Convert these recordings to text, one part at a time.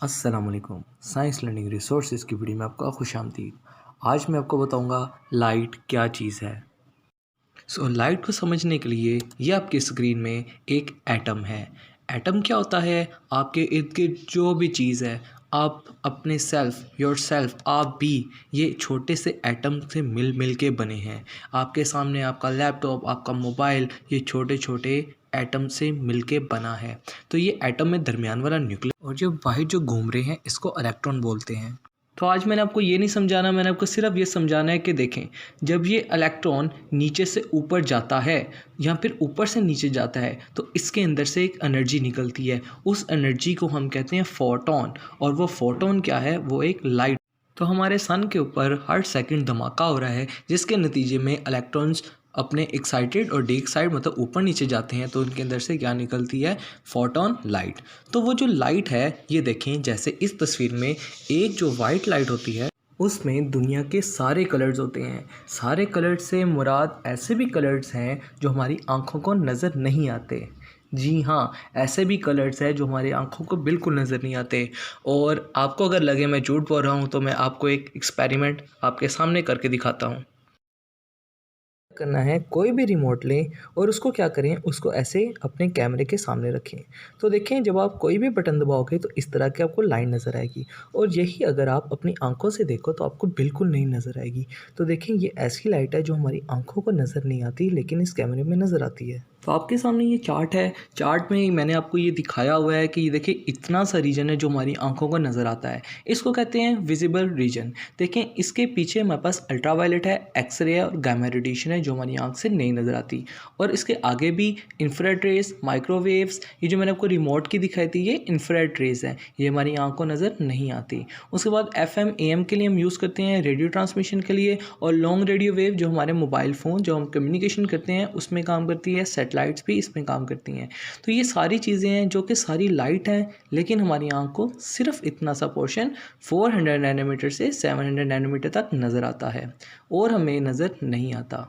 अस्सलामुअलैकुम। Science learning resources की video में आपका खुशामदीद। आज मैं आपको बताऊंगा लाइट क्या चीज़ है। लाइट को समझने के लिए ये आपकी स्क्रीन में एक एटम है। एटम क्या होता है? आपके इर्द गिर्द जो भी चीज़ है, आप अपने सेल्फ योर सेल्फ आप भी ये छोटे से एटम से मिल मिल के बने हैं। आपके सामने आपका लैपटॉप, आपका मोबाइल, ये छोटे छोटे एटम से मिल के बना है। तो ये एटम में दरमियान वाला न्यूक्लियस और जो बाहर जो घूम रहे हैं इसको इलेक्ट्रॉन बोलते हैं। तो आज मैंने आपको ये नहीं समझाना, मैंने आपको सिर्फ ये समझाना है कि देखें, जब ये इलेक्ट्रॉन नीचे से ऊपर जाता है या फिर ऊपर से नीचे जाता है तो इसके अंदर से एक एनर्जी निकलती है। उस एनर्जी को हम कहते हैं फोटोन, और वो फोटोन क्या है? वो एक लाइट। तो हमारे सन के ऊपर हर सेकंड धमाका हो रहा है, जिसके नतीजे में इलेक्ट्रॉन्स अपने एक्साइटेड और डी एक्साइड मतलब ऊपर नीचे जाते हैं, तो उनके अंदर से क्या निकलती है? Photon light. तो वो जो लाइट है, ये देखें, जैसे इस तस्वीर में एक जो वाइट लाइट होती है उसमें दुनिया के सारे कलर्स होते हैं। सारे कलर्स से मुराद ऐसे भी कलर्स हैं जो हमारी आंखों को नज़र नहीं आते। जी हाँ, ऐसे भी कलर्स हैं जो हमारी आंखों को बिल्कुल नज़र नहीं आते। और आपको अगर लगे मैं झूठ बोल रहा हूँ तो मैं आपको एक एक्सपेरिमेंट आपके सामने करके दिखाता हूँ। करना है, कोई भी रिमोट लें और उसको क्या करें, उसको ऐसे अपने कैमरे के सामने रखें। तो देखें, जब आप कोई भी बटन दबाओगे तो इस तरह की आपको लाइन नज़र आएगी, और यही अगर आप अपनी आंखों से देखो तो आपको बिल्कुल नहीं नज़र आएगी। तो देखें, ये ऐसी लाइट है जो हमारी आंखों को नज़र नहीं आती लेकिन इस कैमरे में नज़र आती है। तो आपके सामने ये चार्ट है। चार्ट में मैंने आपको ये दिखाया हुआ है कि ये देखिए, इतना सा रीजन है जो हमारी आंखों को नज़र आता है। इसको कहते हैं विजिबल रीजन। देखें, इसके पीछे हमारे पास अल्ट्रावायलेट है, एक्सरे है और गामा रेडिएशन है जो हमारी आंख से नहीं नज़र आती। और इसके आगे भी इंफ्रारेड रेज, माइक्रोवेव्स, ये जो मैंने आपको रिमोट की दिखाई थी, ये इंफ्रारेड रेज है, ये हमारी आंख को नज़र नहीं आती। उसके बाद FM AM के लिए हम यूज़ करते हैं, रेडियो ट्रांसमिशन के लिए। और लॉन्ग रेडियो वेव जो हमारे मोबाइल फ़ोन जो हम कम्युनिकेशन करते हैं उसमें काम करती है। सेटेलाइट्स भी इसमें काम करती हैं। तो ये सारी चीज़ें हैं जो कि सारी लाइट हैं, लेकिन हमारी आंख को सिर्फ इतना सा पोर्शन 400 नैनोमीटर से 700 नैनोमीटर तक नज़र आता है, और हमें नज़र नहीं आता।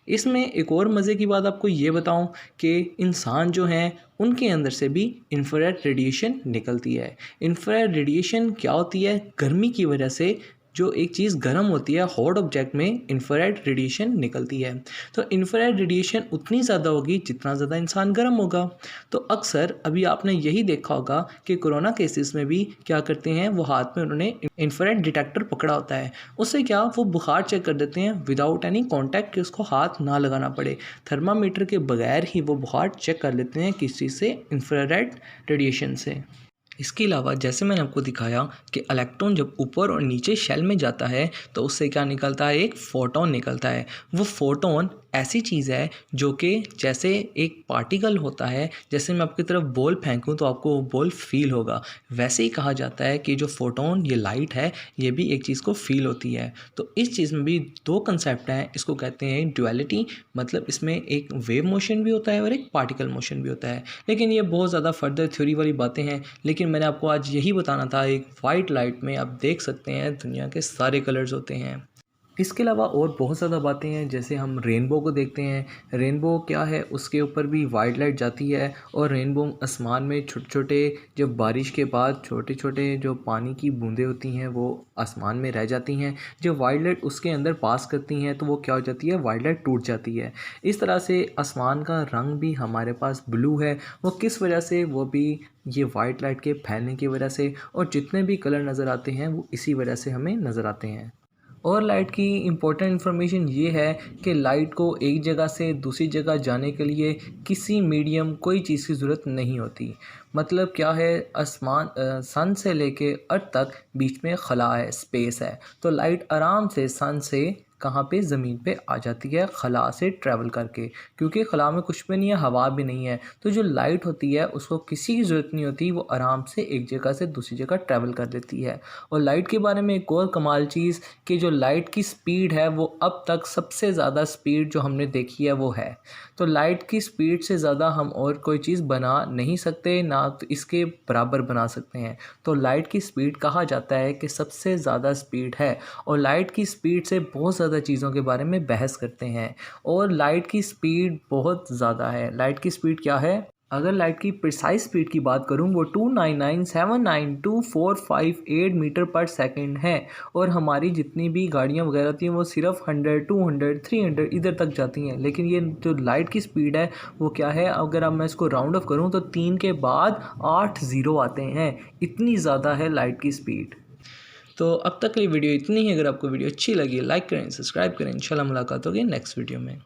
इसमें एक और मज़े की बात आपको ये बताऊं कि इंसान जो हैं उनके अंदर से भी इंफ्रारेड रेडिएशन निकलती है। इंफ्रारेड रेडिएशन क्या होती है? गर्मी की वजह से जो एक चीज़ गर्म होती है, हॉट ऑब्जेक्ट में इंफ्रारेड रेडिएशन निकलती है। तो इंफ्रारेड रेडिएशन उतनी ज़्यादा होगी जितना ज़्यादा इंसान गर्म होगा। तो अक्सर अभी आपने यही देखा होगा कि कोरोना केसेस में भी क्या करते हैं, वो हाथ में उन्होंने इंफ्रारेड डिटेक्टर पकड़ा होता है। उससे क्या, वो बुखार चेक कर देते हैं विदाउट एनी कॉन्टैक्ट, कि उसको हाथ ना लगाना पड़े। थर्मामीटर के बगैर ही वो बुखार चेक कर लेते हैं किस चीज़ से? इंफ्रारेड रेडिएशन से। इसके अलावा जैसे मैंने आपको दिखाया कि इलेक्ट्रॉन जब ऊपर और नीचे शेल में जाता है तो उससे क्या निकलता है? एक फोटोन निकलता है। वो फोटोन ऐसी चीज़ है जो कि जैसे एक पार्टिकल होता है, जैसे मैं आपकी तरफ बॉल फेंकूं तो आपको वो बॉल फील होगा, वैसे ही कहा जाता है कि जो फोटोन, ये लाइट है, ये भी एक चीज़ को फील होती है। तो इस चीज़ में भी दो कंसेप्ट हैं, इसको कहते हैं ड्युअलिटी, मतलब इसमें एक वेव मोशन भी होता है और एक पार्टिकल मोशन भी होता है। लेकिन ये बहुत ज़्यादा फर्दर थ्योरी वाली बातें हैं, लेकिन मैंने आपको आज यही बताना था। एक वाइट लाइट में आप देख सकते हैं दुनिया के सारे कलर्स होते हैं। इसके अलावा और बहुत ज़्यादा बातें हैं, जैसे हम रेनबो को देखते हैं। रेनबो क्या है? उसके ऊपर भी वाइट लाइट जाती है, और रेनबो आसमान में छोटे छोटे, जब बारिश के बाद छोटे छोटे जो पानी की बूंदें होती हैं वो आसमान में रह जाती हैं। जब वाइट लाइट उसके अंदर पास करती हैं तो वो क्या हो जाती है? वाइट लाइट टूट जाती है। इस तरह से आसमान का रंग भी हमारे पास ब्लू है। वो किस वजह से? वो भी ये वाइट लाइट के फैलने की वजह से, और जितने भी कलर नज़र आते हैं वो इसी वजह से हमें नज़र आते हैं। और लाइट की इम्पोर्टेंट इन्फॉर्मेशन ये है कि लाइट को एक जगह से दूसरी जगह जाने के लिए किसी मीडियम, कोई चीज़ की ज़रूरत नहीं होती। मतलब क्या है? आसमान सन से लेके अर्थ तक बीच में खला है, स्पेस है। तो लाइट आराम से सन से कहाँ पे? ज़मीन पे आ जाती है खला से ट्रैवल करके, क्योंकि खला में कुछ भी नहीं है, हवा भी नहीं है। तो जो लाइट होती है उसको किसी की ज़रूरत नहीं होती, वो आराम से एक जगह से दूसरी जगह ट्रैवल कर लेती है। और लाइट के बारे में एक और कमाल चीज़, कि जो लाइट की स्पीड है वो अब तक सबसे ज़्यादा स्पीड जो हमने देखी है वो है। तो लाइट की स्पीड से ज़्यादा हम और कोई चीज़ बना नहीं सकते, ना तो इसके बराबर बना सकते हैं। तो लाइट की स्पीड कहा जाता है कि सबसे ज़्यादा स्पीड है, और लाइट की स्पीड से बहुत ज़्यादा चीज़ों के बारे में बहस करते हैं। और लाइट की स्पीड बहुत ज़्यादा है। लाइट की स्पीड क्या है? अगर लाइट की प्रिसाइज स्पीड की बात करूं वो 299,792,458 मीटर पर सेकंड है और हमारी जितनी भी गाड़ियां वगैरह थी वो सिर्फ 100, 200, 300 इधर तक जाती हैं। लेकिन ये जो लाइट की स्पीड है वो क्या है, अगर अब मैं इसको राउंड ऑफ करूं तो 3 के बाद 8 ज़ीरो आते हैं। इतनी ज़्यादा है लाइट की स्पीड। तो अब तक की वीडियो इतनी ही। अगर आपको वीडियो अच्छी लगी लाइक करें, सब्सक्राइब करें। इंशाल्लाह मुलाकात होगी नेक्स्ट वीडियो में।